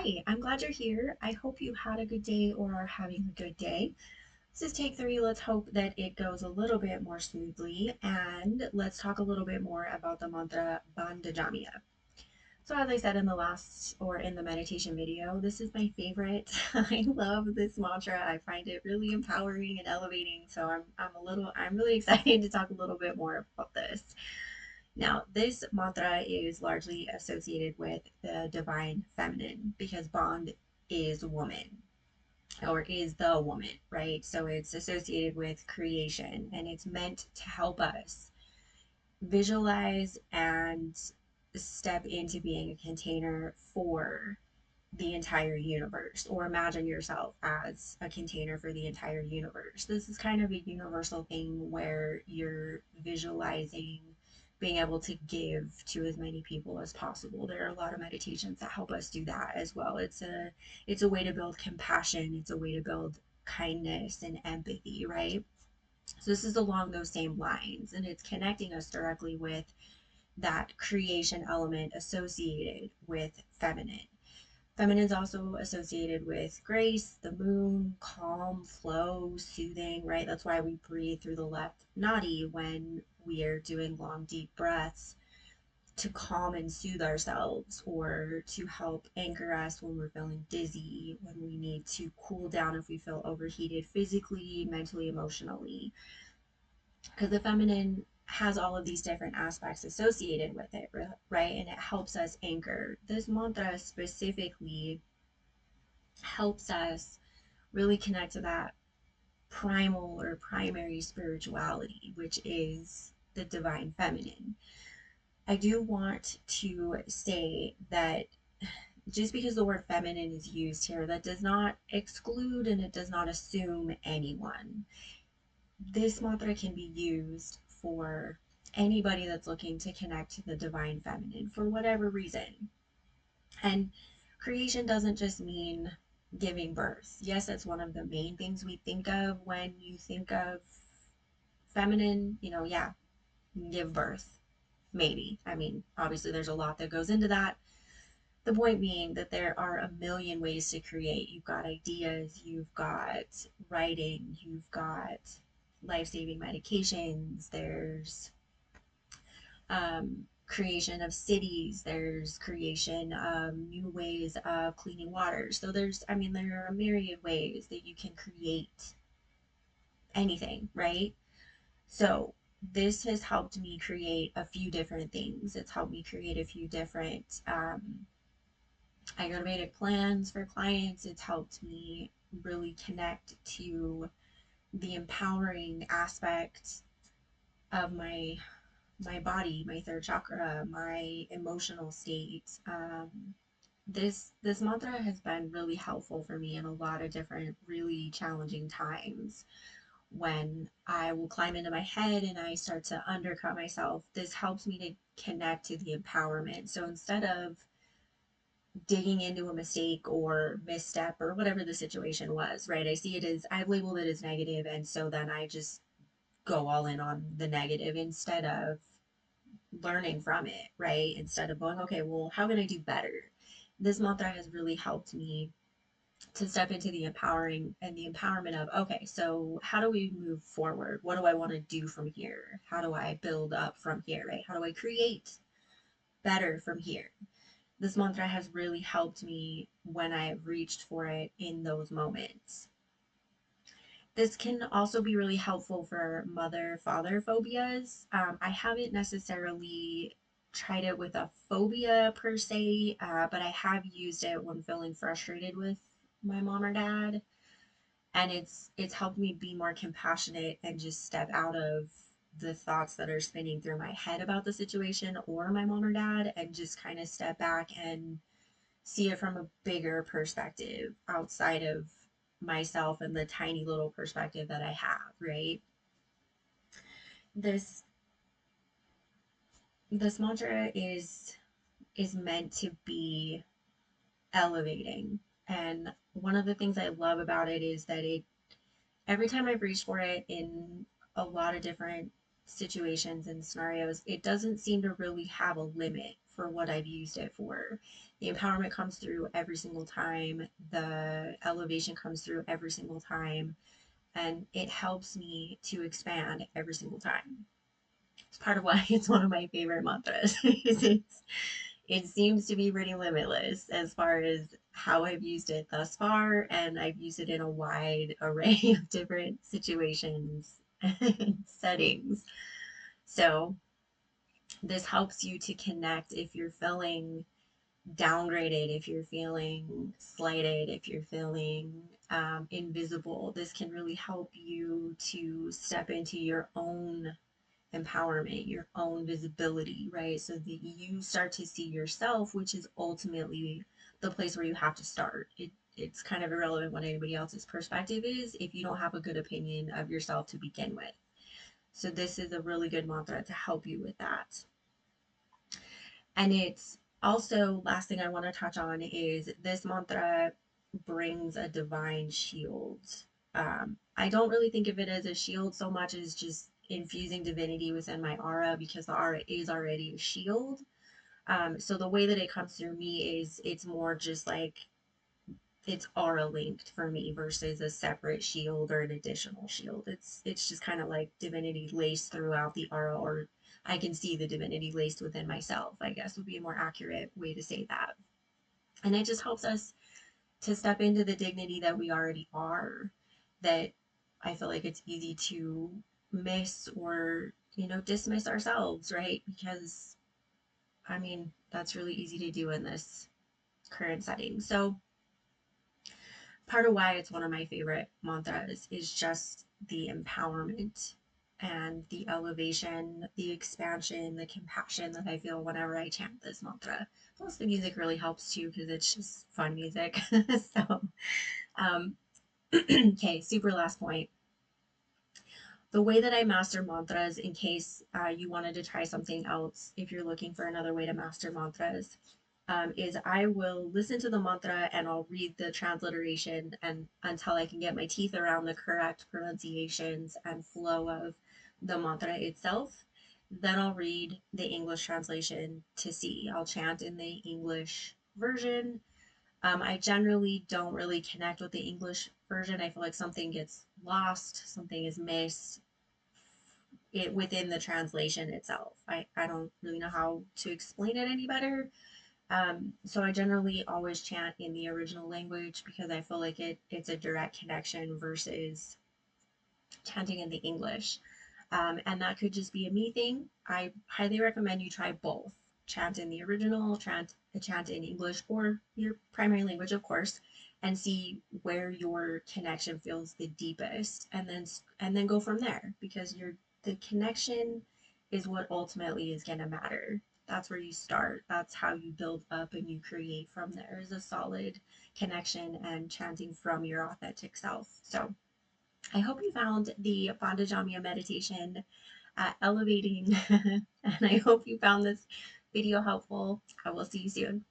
Hi, I'm glad you're here. I hope you had a good day or are having a good day. This is take three. Let's hope that it goes a little bit more smoothly and let's talk a little bit more about the mantra Bhand Jamee-ai. So as I said in the last or in the meditation video, this is my favorite. I love this mantra. I find it really empowering and elevating. So I'm really excited to talk a little bit more about this. Now, this mantra is largely associated with the divine feminine because Bond is woman or is the woman, right? So it's associated with creation and it's meant to help us visualize and step into being a container for the entire universe, or imagine yourself as a container for the entire universe. This is kind of a universal thing where you're visualizing being able to give to as many people as possible. There are a lot of meditations that help us do that as well. It's a way to build compassion, it's a way to build kindness and empathy, right? So this is along those same lines and it's connecting us directly with that creation element associated with feminine. Feminine is also associated with grace, the moon, calm, flow, soothing, right? That's why we breathe through the left nadi when we are doing long, deep breaths to calm and soothe ourselves or to help anchor us when we're feeling dizzy, when we need to cool down if we feel overheated physically, mentally, emotionally. Because the feminine has all of these different aspects associated with it, right? And it helps us anchor. This mantra specifically helps us really connect to that primal or primary spirituality, which is the divine feminine. I do want to say that just because the word feminine is used here, that does not exclude and it does not assume anyone. This mantra can be used for anybody that's looking to connect to the divine feminine for whatever reason. And creation doesn't just mean giving birth. Yes, that's one of the main things we think of when you think of feminine, yeah, give birth, maybe. I mean, obviously, there's a lot that goes into that. The point being that there are a million ways to create. You've got ideas, you've got writing, you've got life saving medications, there's creation of cities, there's creation of new ways of cleaning water. So there are a myriad ways that you can create anything, right? So this has helped me create a few different things. It's helped me create a few different Ayurvedic plans for clients. It's helped me really connect to the empowering aspect of my body, my third chakra, my emotional state. This mantra has been really helpful for me in a lot of different really challenging times when I will climb into my head and I start to undercut myself. This helps me to connect to the empowerment. So instead of digging into a mistake or misstep or whatever the situation was, right? I've labeled it as negative, and so then I just go all in on the negative instead of learning from it, right? Instead of going, okay, well, how can I do better? This mantra has really helped me to step into the empowering and the empowerment of, okay, so how do we move forward? What do I want to do from here? How do I build up from here, right? How do I create better from here? This mantra has really helped me when I've reached for it in those moments. This can also be really helpful for mother father phobias. I haven't necessarily tried it with a phobia per se, but I have used it when feeling frustrated with my mom or dad, and it's helped me be more compassionate and just step out of the thoughts that are spinning through my head about the situation or my mom or dad, and just kind of step back and see it from a bigger perspective outside of myself and the tiny little perspective that I have, right? This this mantra is meant to be elevating. And one of the things I love about it is that it every time I've reached for it in a lot of different situations and scenarios, it doesn't seem to really have a limit for what I've used it for. The empowerment comes through every single time, the elevation comes through every single time, and it helps me to expand every single time. It's part of why it's one of my favorite mantras. It seems to be pretty limitless as far as how I've used it thus far, and I've used it in a wide array of different situations and settings. So this helps you to connect if you're feeling downgraded, if you're feeling slighted, if you're feeling invisible. This can really help you to step into your own empowerment, your own visibility, right? So that you start to see yourself, which is ultimately the place where you have to start. It's kind of irrelevant what anybody else's perspective is if you don't have a good opinion of yourself to begin with. So this is a really good mantra to help you with that. And it's also, last thing I want to touch on is this mantra brings a divine shield. I don't really think of it as a shield so much as just infusing divinity within my aura, because the aura is already a shield. So the way that it comes through me is it's more just like it's aura linked for me versus a separate shield or an additional shield. It's just kind of like divinity laced throughout the aura, or I can see the divinity laced within myself, I guess would be a more accurate way to say that. And it just helps us to step into the dignity that we already are, that I feel like it's easy to miss or, dismiss ourselves, right? Because I mean, that's really easy to do in this current setting. So part of why it's one of my favorite mantras is just the empowerment and the elevation, the expansion, the compassion that I feel whenever I chant this mantra. Plus, the music really helps too because it's just fun music. So, um, okay, super last point. The way that I master mantras, in case you wanted to try something else, if you're looking for another way to master mantras, is I will listen to the mantra and I'll read the transliteration and until I can get my teeth around the correct pronunciations and flow of the mantra itself. Then I'll read the English translation to see. I'll chant in the English version. I generally don't really connect with the English version. I feel like something gets lost, something is missed it within the translation itself. I don't really know how to explain it any better. So I generally always chant in the original language because I feel like it's a direct connection versus chanting in the English. And that could just be a me thing. I highly recommend you try both. Chant in the original, chant in English or your primary language, of course, and see where your connection feels the deepest, and then go from there because the connection is what ultimately is going to matter. That's where you start. That's how you build up and you create from there is a solid connection and chanting from your authentic self. So I hope you found the Bhanda Jamee meditation elevating, and I hope you found this video helpful. I will see you soon.